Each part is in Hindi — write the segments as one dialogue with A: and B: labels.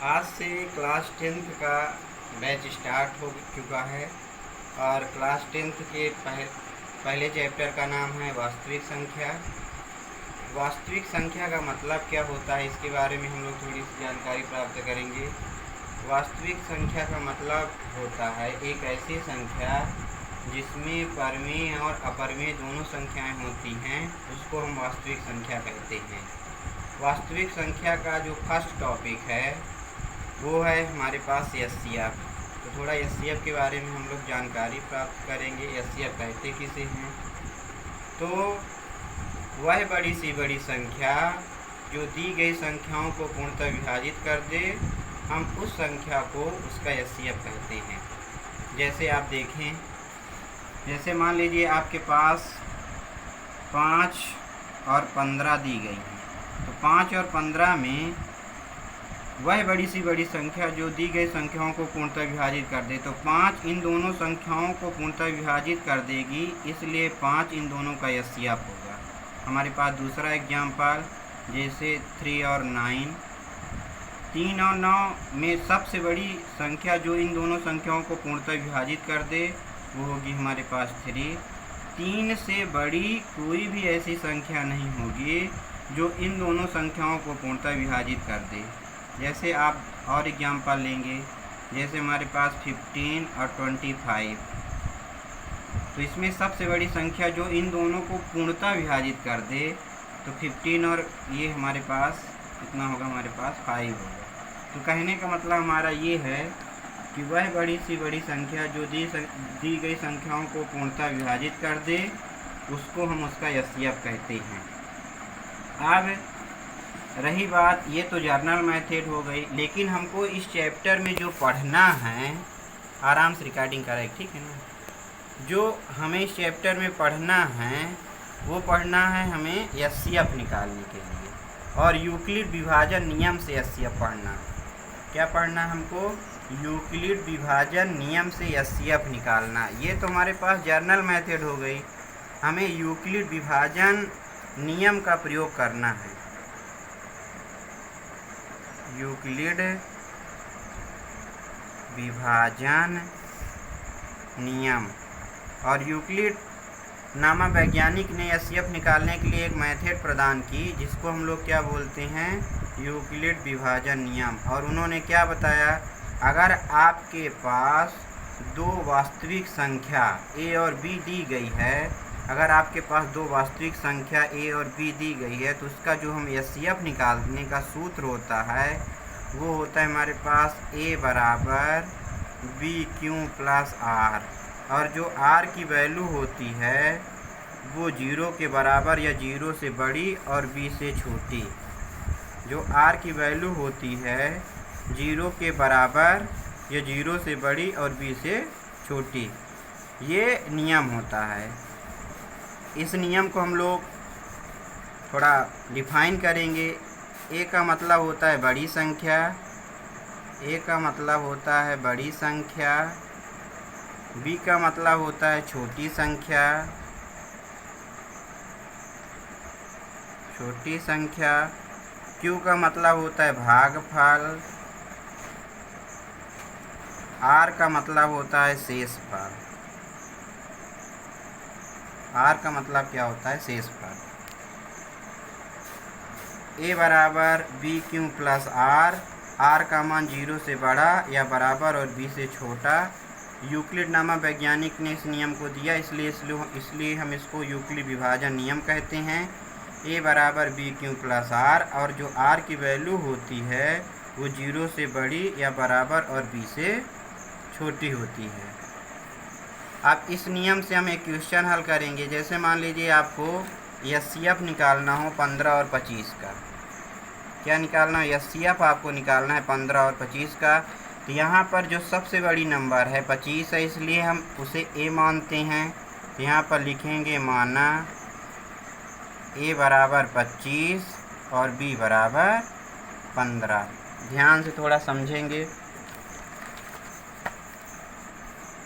A: आज से क्लास 10th का बैच स्टार्ट हो चुका है और क्लास 10th के पहले चैप्टर का नाम है वास्तविक संख्या। वास्तविक संख्या का मतलब क्या होता है, इसके बारे में हम लोग थोड़ी सी जानकारी प्राप्त करेंगे। वास्तविक संख्या का मतलब होता है एक ऐसी संख्या जिसमें परमेय और अपरमेय दोनों संख्याएं होती हैं, उसको हम वास्तविक संख्या कहते हैं। वास्तविक संख्या का जो फर्स्ट टॉपिक है वो है हमारे पास एचसीएफ। तो थोड़ा एचसीएफ के बारे में हम लोग जानकारी प्राप्त करेंगे। एचसीएफ कहते किसे हैं? तो वह बड़ी सी बड़ी संख्या जो दी गई संख्याओं को पूर्णतः विभाजित कर दे, हम उस संख्या को उसका एचसीएफ कहते हैं। जैसे आप देखें, जैसे मान लीजिए आपके पास 5 और 15 दी गई है, तो 5 और 15 में वह बड़ी सी बड़ी संख्या जो दी गई संख्याओं को पूर्णतः विभाजित कर दे, तो 5 इन दोनों संख्याओं को पूर्णतः विभाजित कर देगी, इसलिए 5 इन दोनों का एचसीएफ होगा। हमारे पास दूसरा एग्जाम्पल जैसे 3 और 9, 3 और 9 में सबसे बड़ी संख्या जो इन दोनों संख्याओं को पूर्णतः विभाजित कर दे वो होगी हमारे पास 3। 3 से बड़ी कोई भी ऐसी संख्या नहीं होगी जो इन दोनों संख्याओं को पूर्णतः विभाजित कर दे। जैसे आप और एग्जाम्पल लेंगे, जैसे हमारे पास 15 और 25, तो इसमें सबसे बड़ी संख्या जो इन दोनों को पूर्णतः विभाजित कर दे, तो 15 और ये हमारे पास कितना होगा, हमारे पास 5 होगा। तो कहने का मतलब हमारा ये है कि वह बड़ी सी बड़ी संख्या जो दी गई संख्याओं को पूर्णतः विभाजित कर दे, उसको हम उसका एचसीएफ कहते हैं। अब रही बात, ये तो जर्नल मेथड हो गई, लेकिन हमको इस चैप्टर में जो पढ़ना है, आराम से रिकॉर्डिंग करें, ठीक है ना। जो हमें इस चैप्टर में पढ़ना है वो पढ़ना है हमें एचसीएफ निकालने के लिए, और यूक्लिड विभाजन नियम से एचसीएफ पढ़ना। क्या पढ़ना हमको? यूक्लिड विभाजन नियम से एचसीएफ निकालना। ये तो हमारे पास जर्नल मेथड हो गई, हमें यूक्लिड विभाजन नियम का प्रयोग करना है। यूक्लिड विभाजन नियम, और यूक्लिड नामक वैज्ञानिक ने एचसीएफ निकालने के लिए एक मेथड प्रदान की जिसको हम लोग क्या बोलते हैं, यूक्लिड विभाजन नियम। और उन्होंने क्या बताया, अगर आपके पास दो वास्तविक संख्या a और b दी गई है, अगर आपके पास दो वास्तविक संख्या a और b दी गई है, तो उसका जो हम एचसीएफ निकालने का सूत्र होता है वो होता है हमारे पास a बराबर BQ प्लस R, और जो R की वैल्यू होती है वो 0 के बराबर या 0 से बड़ी और b से छोटी। जो R की वैल्यू होती है 0 के बराबर या 0 से बड़ी और b से छोटी, ये नियम होता है। इस नियम को हम लोग थोड़ा डिफाइन करेंगे। a का मतलब होता है बड़ी संख्या, a का मतलब होता है बड़ी संख्या, b का मतलब होता है छोटी संख्या, छोटी संख्या, q का मतलब होता है भागफल, r का मतलब होता है शेषफल। r का मतलब क्या होता है? शेषफल। a बराबर BQ प्लस R का मान 0 से बड़ा या बराबर और b से छोटा। यूक्लिड नामक वैज्ञानिक ने इस नियम को दिया, इसलिए हम इसको यूक्लिड विभाजन नियम कहते हैं। a बराबर BQ प्लस R, और जो R की वैल्यू होती है वो 0 से बड़ी या बराबर और b से छोटी होती है। अब इस नियम से हम एक क्वेश्चन हल करेंगे। जैसे मान लीजिए आपको एचसीएफ निकालना हो 15 और 25 का। क्या निकालना है? एचसीएफ आपको निकालना है 15 और 25 का। तो यहाँ पर जो सबसे बड़ी नंबर है 25 है, इसलिए हम उसे a मानते हैं। तो यहाँ पर लिखेंगे माना a बराबर 25 और b बराबर 15। ध्यान से थोड़ा समझेंगे।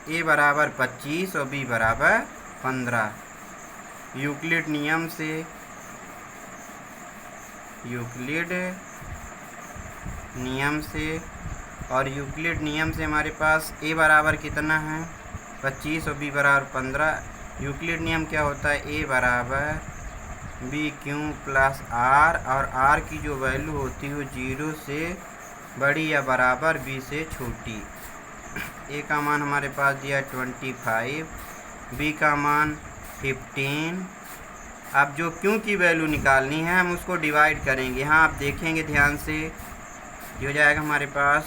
A: a बराबर 25 और b बराबर 15। यूक्लिड नियम से, यूक्लिड नियम से, और यूक्लिड नियम से हमारे पास a बराबर कितना है 25 और b बराबर 15। यूक्लिड नियम क्या होता है, a बराबर बी क्यू प्लस आर, और r की जो वैल्यू होती है वो 0 से बड़ी या बराबर b से छोटी। a का मान हमारे पास दिया 25, b का मान 15। अब जो क्यू की वैल्यू निकालनी है हम उसको डिवाइड करेंगे। यहाँ आप देखेंगे ध्यान से, ये हो जाएगा हमारे पास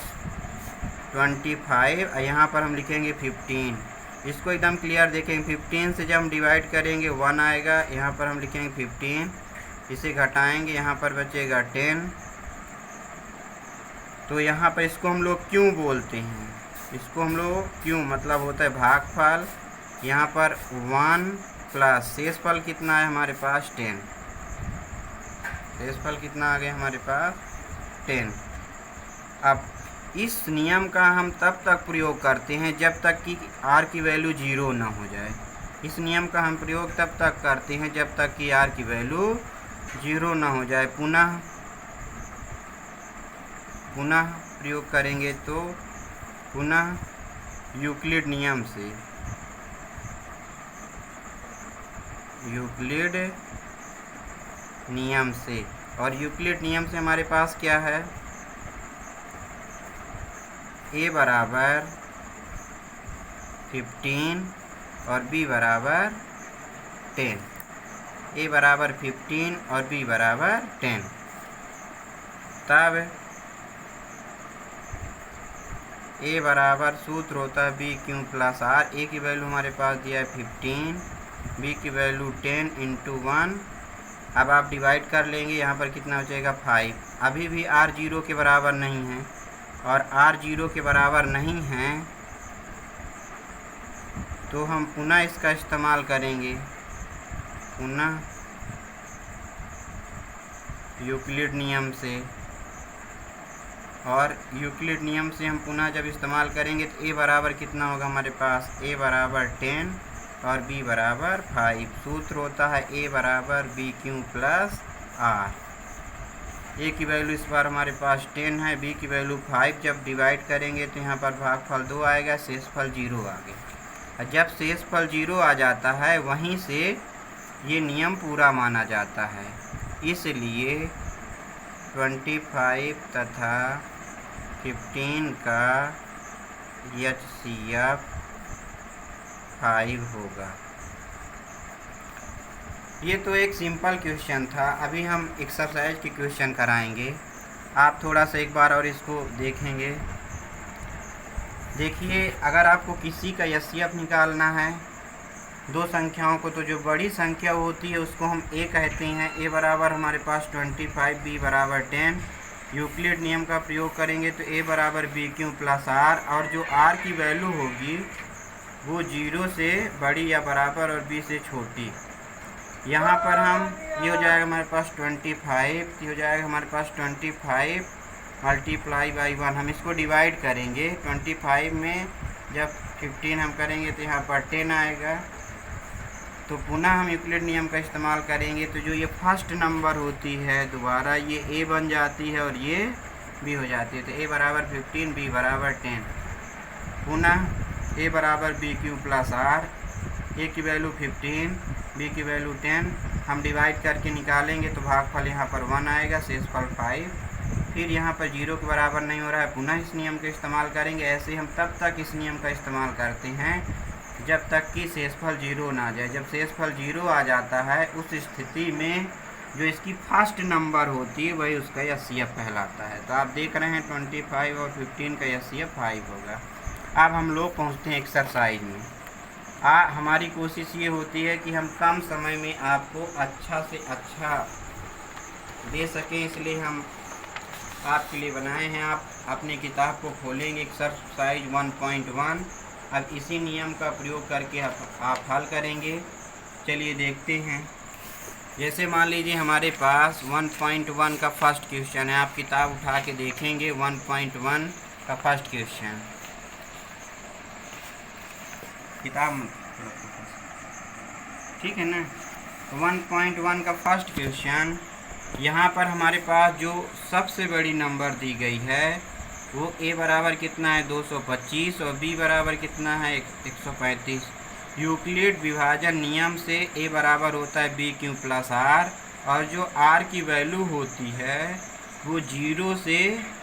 A: 25 और यहाँ पर हम लिखेंगे 15। इसको एकदम क्लियर देखेंगे, 15 से जब हम डिवाइड करेंगे 1 आएगा, यहाँ पर हम लिखेंगे 15, इसे घटाएंगे, यहाँ पर बचेगा 10। तो यहाँ पर इसको हम लोग क्यों बोलते हैं, इसको हम लोग क्यों मतलब होता है भागफल। यहाँ पर 1 प्लस शेषफल कितना है हमारे पास 10, शेषफल कितना आ गया हमारे पास 10। अब इस नियम का हम तब तक प्रयोग करते हैं जब तक कि r की वैल्यू 0 ना हो जाए। इस नियम का हम प्रयोग तब तक करते हैं जब तक कि r की वैल्यू 0 ना हो जाए। पुनः प्रयोग करेंगे तो पुनः यूक्लिड नियम से, यूक्लिड नियम से, और यूक्लिड नियम से हमारे पास क्या है, a बराबर 15 और b बराबर 10, a बराबर 15 और b बराबर 10। तब a बराबर सूत्र होता है B Q plus R. a की वैल्यू हमारे पास दिया है 15, b की वैल्यू 10 × 1। अब आप डिवाइड कर लेंगे, यहाँ पर कितना हो जाएगा 5। अभी भी r 0 के बराबर नहीं है, और r 0 के बराबर नहीं है तो हम पुनः इसका इस्तेमाल करेंगे, पुनः यूक्लिड नियम से। और यूक्लिड नियम से हम पुनः जब इस्तेमाल करेंगे तो a बराबर कितना होगा हमारे पास, a बराबर 10 और b बराबर 5। सूत्र होता है a बराबर B Q plus R. a की वैल्यू इस बार हमारे पास 10 है, b की वैल्यू 5। जब डिवाइड करेंगे तो यहाँ पर भागफल 2 आएगा, शेषफल 0 आ गया। जब शेषफल 0 आ जाता है वहीं से ये नियम पूरा माना जाता है। इसलिए 25 तथा 15 का HCF 5 होगा। ये तो एक सिंपल क्वेश्चन था। अभी हम एक्सरसाइज के क्वेश्चन कराएंगे। आप थोड़ा सा एक बार और इसको देखेंगे। देखिए, अगर आपको किसी का HCF निकालना है दो संख्याओं को, तो जो बड़ी संख्या होती है उसको हम a कहते हैं। a बराबर हमारे पास 25, b बराबर 10। यूक्लिड नियम का प्रयोग करेंगे तो a बराबर बी क्यू प्लस आर, और जो r की वैल्यू होगी वो 0 से बड़ी या बराबर और b से छोटी। यहाँ पर हम ये हो जाएगा हमारे पास 25, ये हो जाएगा हमारे पास 25 मल्टीप्लाई बाई 1। हम इसको डिवाइड करेंगे, 25 में जब 15 हम करेंगे तो यहाँ पर 10 आएगा। तो पुनः हम यूक्लिड नियम का इस्तेमाल करेंगे तो जो ये फर्स्ट नंबर होती है दोबारा ये a बन जाती है और ये b हो जाती है। तो a बराबर 15, b बराबर 10। पुनः a बराबर B Q plus R, a की वैल्यू 15, b की वैल्यू 10। हम डिवाइड करके निकालेंगे तो भागफल यहाँ पर 1 आएगा, शेषफल 5। फिर यहाँ पर 0 के बराबर नहीं हो रहा है, पुनः इस नियम का इस्तेमाल करेंगे। ऐसे हम तब तक इस नियम का इस्तेमाल करते हैं जब तक कि शेषफल 0 ना आ जाए। जब शेषफल 0 आ जाता है उस स्थिति में जो इसकी फर्स्ट नंबर होती है वही उसका HCF कहलाता है। तो आप देख रहे हैं 25 और 15 का HCF 5 होगा। अब हम लोग पहुंचते हैं एक्सरसाइज में। हमारी कोशिश ये होती है कि हम कम समय में आपको अच्छा से अच्छा दे सकें, इसलिए हम आपके लिए बनाए हैं। आप अपनी किताब को खोलेंगे, एक्सरसाइज 1.1। अब इसी नियम का प्रयोग करके आप हल करेंगे। चलिए देखते हैं। जैसे मान लीजिए हमारे पास 1.1 का फर्स्ट क्वेश्चन है। आप किताब उठा के देखेंगे 1.1 का फर्स्ट क्वेश्चन। किताब ठीक है ना। तो 1.1 का फर्स्ट क्वेश्चन यहाँ पर हमारे पास जो सबसे बड़ी नंबर दी गई है वो a बराबर कितना है 225 और b बराबर कितना है 135। यूक्लिड विभाजन नियम से a बराबर होता है b क्यू प्लस r, और जो r की वैल्यू होती है वो 0 से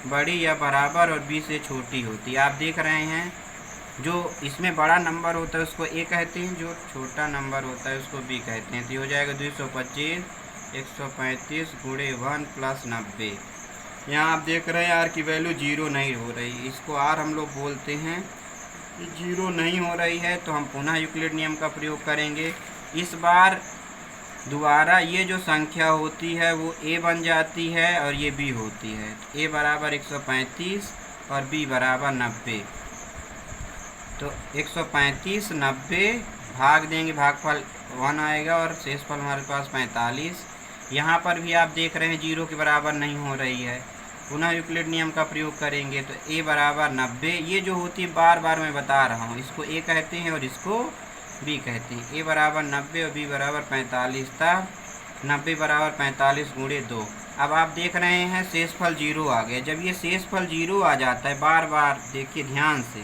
A: बड़ी या बराबर और b से छोटी होती है। आप देख रहे हैं जो इसमें बड़ा नंबर होता है उसको a कहते हैं, जो छोटा नंबर होता है उसको b कहते हैं। तो ये हो जाएगा 225 135 गुणे 1 प्लस 90। यहाँ आप देख रहे हैं r की वैल्यू 0 नहीं हो रही, इसको r हम लोग बोलते हैं। 0 नहीं हो रही है तो हम पुनः यूक्लिड नियम का प्रयोग करेंगे। इस बार दोबारा ये जो संख्या होती है वो a बन जाती है और ये b होती है। a बराबर 135 और b बराबर 90। तो 135 90 भाग देंगे, भागफल 1 आएगा और शेषफल हमारे पास 45। यहाँ पर भी आप देख रहे हैं 0 के बराबर नहीं हो रही है, पुनः यूक्लिड नियम का प्रयोग करेंगे तो a बराबर 90। ये जो होती है बार बार मैं बता रहा हूँ, इसको a कहते हैं और इसको b कहते हैं। a बराबर 90 और b बराबर 45 था। 90 बराबर 45 गुणे 2। अब आप देख रहे हैं शेषफल 0 आ गया। जब ये शेषफल 0 आ जाता है, बार बार देखिए ध्यान से,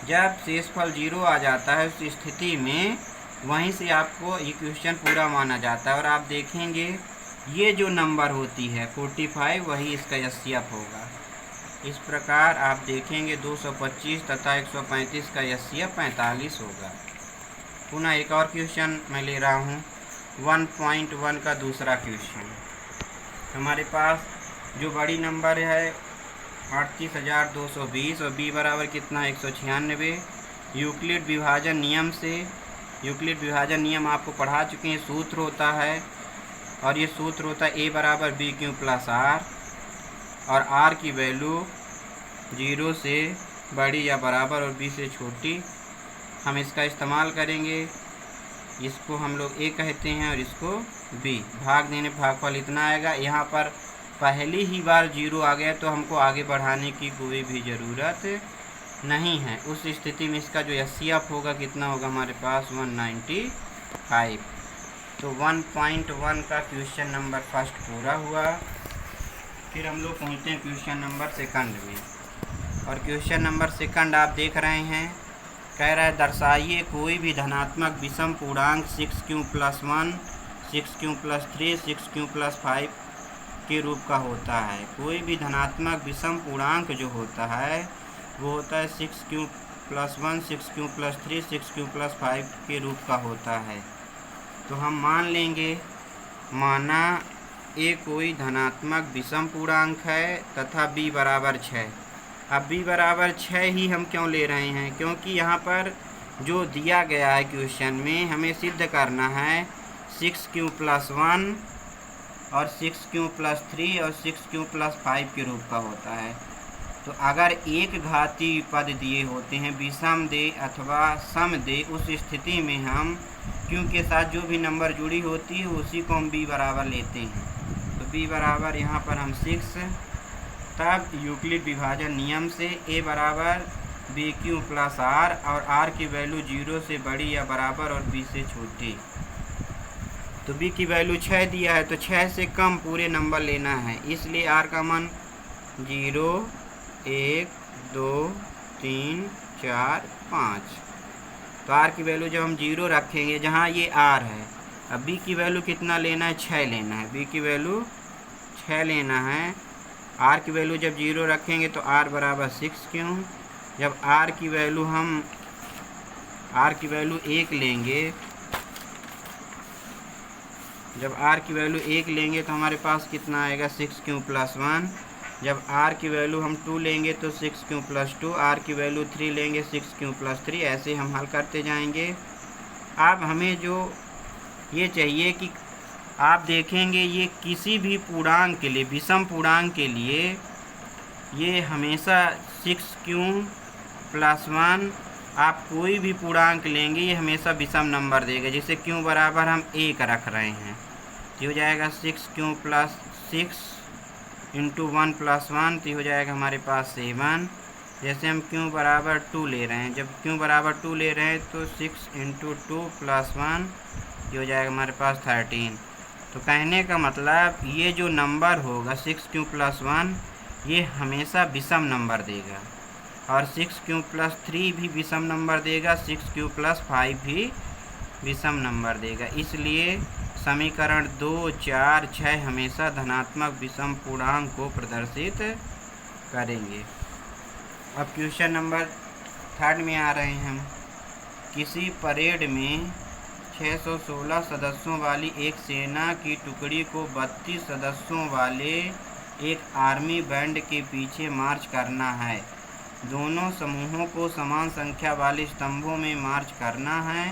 A: जब शेषफल 0 आ जाता है उस स्थिति में वहीं से आपको इक्वेशन पूरा माना जाता है। और आप देखेंगे ये जो नंबर होती है 45 वही इसका एचसीएफ होगा। इस प्रकार आप देखेंगे 225 तथा 135 का एचसीएफ 45 होगा। पुनः एक और क्वेश्चन मैं ले रहा हूँ 1.1 का दूसरा क्वेश्चन। हमारे पास जो बड़ी नंबर है 38,220 और b बराबर कितना 196। यूक्लिड विभाजन नियम से, यूक्लिड विभाजन नियम आपको पढ़ा चुके हैं, सूत्र होता है और ये सूत्र होता है a बराबर b क्यू प्लस r, और r की वैल्यू 0 से बड़ी या बराबर और b से छोटी। हम इसका इस्तेमाल करेंगे, इसको हम लोग a कहते हैं और इसको b। भाग देने भागफल इतना आएगा। यहाँ पर पहली ही बार 0 आ गया तो हमको आगे बढ़ाने की कोई भी ज़रूरत नहीं है। उस स्थिति में इसका जो एचसीएफ होगा कितना होगा हमारे पास 195। तो 1.1 का क्वेश्चन नंबर फर्स्ट पूरा हुआ। फिर हम लोग पहुँचते हैं क्वेश्चन नंबर सेकंड में। और क्वेश्चन नंबर सेकंड आप देख रहे हैं, कह रहा है दर्शाइए कोई भी धनात्मक विषम पूर्णांक 6q plus 1, 6q plus 3, 6q plus 5 के रूप का होता है। कोई भी धनात्मक विषम पूर्णांक जो होता है वो होता है 6q plus 1, 6q plus 3, 6q plus 5 के रूप का होता है। तो हम मान लेंगे, माना a कोई धनात्मक विषम पूर्णांक है तथा b बराबर 6। अब b बराबर 6 ही हम क्यों ले रहे हैं, क्योंकि यहाँ पर जो दिया गया है क्वेश्चन में हमें सिद्ध करना है 6q प्लस 1 और 6q प्लस 3 और 6q प्लस 5 के रूप का होता है। तो अगर एक घाती पद दिए होते हैं विषम दे अथवा सम दे, उस स्थिति में हम q के साथ जो भी नंबर जुड़ी होती है उसी को हम b बराबर लेते हैं। तो b बराबर यहाँ पर हम 6, तब यूक्लिड विभाजन नियम से a बराबर b क्यू प्लस r और r की वैल्यू 0 से बड़ी या बराबर और b से छोटी। तो b की वैल्यू 6 दिया है तो 6 से कम पूरे नंबर लेना है, इसलिए r का मान 0 1 2 3 4 5। तो r की वैल्यू जब हम 0 रखेंगे जहाँ ये r है, अब b की वैल्यू कितना लेना है 6 लेना है, b की वैल्यू 6 लेना है। r की वैल्यू जब 0 रखेंगे तो r बराबर 6q। जब r की वैल्यू 1 लेंगे, जब r की वैल्यू 1 लेंगे तो हमारे पास कितना आएगा 6q प्लस 1। जब r की वैल्यू हम 2 लेंगे तो 6q प्लस 2, r की वैल्यू 3 लेंगे 6q प्लस 3। ऐसे हम हल करते जाएंगे। अब हमें जो ये चाहिए कि आप देखेंगे ये किसी भी पूर्णांक के लिए, विषम पूर्णांक के लिए ये हमेशा 6q प्लस 1, आप कोई भी पूर्णांक लेंगे ये हमेशा विषम नंबर देगा। जैसे q बराबर हम 1 रख रहे हैं तो हो जाएगा 6q प्लस 6 इंटू 1 प्लस 1, तो हो जाएगा हमारे पास 7। जैसे हम q बराबर 2 ले रहे हैं, जब q बराबर 2 ले रहे हैं तो 6 इंटू 2 प्लस 1, ये हो जाएगा हमारे पास 13। तो कहने का मतलब ये जो नंबर होगा 6q+1 ये हमेशा विषम नंबर देगा, और 6q+3 भी विषम नंबर देगा, 6q+5 भी विषम नंबर देगा। इसलिए समीकरण 2, 4, 6 हमेशा धनात्मक विषम पूर्णांक को प्रदर्शित करेंगे। अब क्वेश्चन नंबर 3 में आ रहे हैं हम। किसी परेड में 616 सदस्यों वाली एक सेना की टुकड़ी को 32 सदस्यों वाले एक आर्मी बैंड के पीछे मार्च करना है। दोनों समूहों को समान संख्या वाले स्तंभों में मार्च करना है।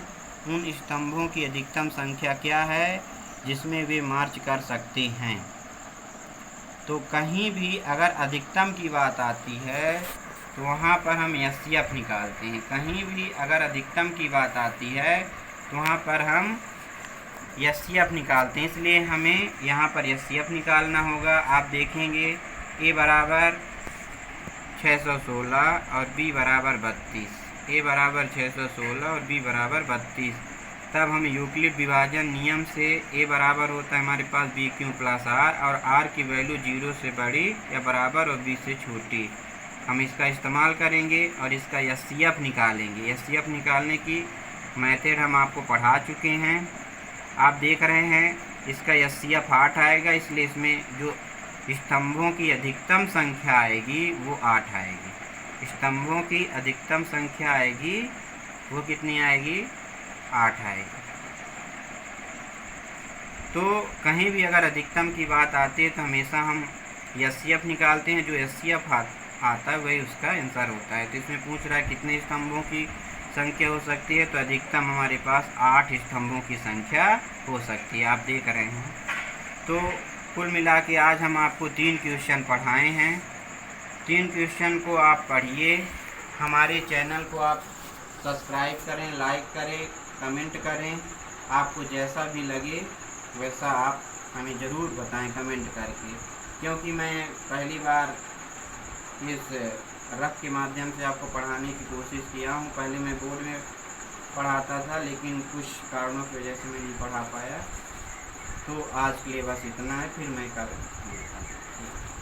A: उन स्तंभों की अधिकतम संख्या क्या है जिसमें वे मार्च कर सकते हैं। तो कहीं भी अगर अधिकतम की बात आती है तो वहाँ पर हम एचसीएफ निकालते हैं। कहीं भी अगर अधिकतम की बात आती है तो वहाँ पर हम एचसीएफ निकालते हैं। इसलिए हमें यहाँ पर एचसीएफ निकालना होगा। आप देखेंगे ए बराबर 616 और बी बराबर 32, ए बराबर 616 और बी बराबर 32। तब हम यूक्लिड विभाजन नियम से ए बराबर होता है हमारे पास BQ+R, और आर की वैल्यू 0 से बड़ी या बराबर और बी से छोटी। हम इसका इस्तेमाल करेंगे और इसका एचसीएफ निकालेंगे। एचसीएफ निकालने की मेथड हम आपको पढ़ा चुके हैं। आप देख रहे हैं इसका एचसीएफ 8 आएगा, इसलिए इसमें जो स्तंभों की अधिकतम संख्या आएगी वो 8 आएगी। स्तंभों की अधिकतम संख्या आएगी वो कितनी आएगी? 8 आएगी। तो कहीं भी अगर अधिकतम की बात आती है तो हमेशा हम एचसीएफ निकालते हैं। जो एचसीएफ आता है वही उसका आंसर होता है। तो इसमें पूछ रहा है कितने स्तंभों की संख्या हो सकती है, तो अधिकतम हमारे पास 8 स्तंभों की संख्या हो सकती है। आप देख रहे हैं। तो कुल मिला के आज हम आपको 3 क्वेश्चन पढ़ाए हैं। 3 क्वेश्चन को आप पढ़िए। हमारे चैनल को आप सब्सक्राइब करें, लाइक करें, कमेंट करें। आपको जैसा भी लगे वैसा आप हमें ज़रूर बताएं कमेंट करके, क्योंकि मैं पहली बार इस रफ के माध्यम से आपको पढ़ाने की कोशिश किया हूँ। पहले मैं बोर्ड में पढ़ाता था, लेकिन कुछ कारणों की वजह से मैं नहीं पढ़ा पाया। तो आज के लिए बस इतना है, फिर मैं कल